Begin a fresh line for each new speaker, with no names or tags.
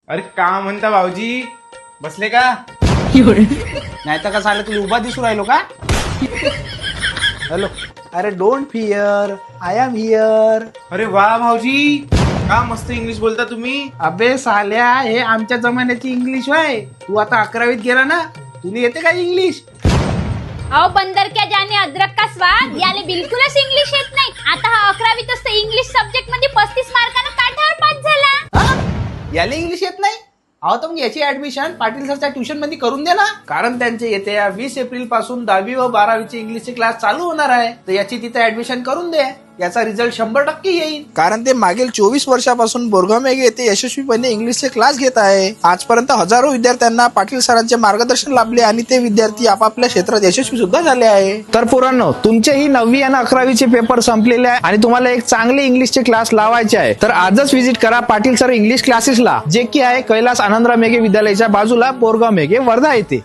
अरे का म्हणता भाऊजी, बसले का?
नाही तर कसं आलं, तुला उभा दिसू राहिलो का? हॅलो, अरे don't fear, I am here.
अरे वा भाऊजी, का मस्त इंग्लिश बोलता तुम्ही.
अबे साल्या, हे आमच्या जमान्याची इंग्लिश आहे. तू आता 11वीत गेला ना, तुला येते का इंग्लिश?
अहो बंदर क्या जाने अद्रक का स्वाद, याले बिलकुलच इंग्लिश येत नाही. आता हा 11वीत असतं इंग्लिश सब्जेक्ट मध्ये 35 मार्कानं काठावर पास झाला.
हा? याला इंग्लिश येत नाही? अहो तर मग याची ऍडमिशन पाटील सरच्या ट्युशन मध्ये करून दे ना. कारण त्यांचे येत्या 20 एप्रिल पासून 10वी व 12वीचे इंग्लिशचे क्लास चालू होणार आहे. तर याची तिथे ऍडमिशन करून दे. याचा रिझल्ट 100% येईल. कारण ते मागील 24 वर्षापासून बोरगाव येथे यशस्वीपणे इंग्लिशचे क्लास घेत आहे. आजपर्यंत हजारो विद्यार्थ्यांना पाटील सरांचे मार्गदर्शन लाभले आणि ते विद्यार्थी आपापल्या क्षेत्रात यशस्वी सुद्धा झाले आहे. तर पोरांनो, तुमचेही 9वी आणि 11वीचे पेपर संपलेले आहे आणि तुम्हाला एक चांगले इंग्लिशचे क्लास लावायचे आहे. तर आजच व्हिजिट करा पाटील सर इंग्लिश क्लासेसला, जे की आहे कैलास आनंदराव मेघे विद्यालयाच्या बाजूला बोरगाव मेघे वर्धा येथे.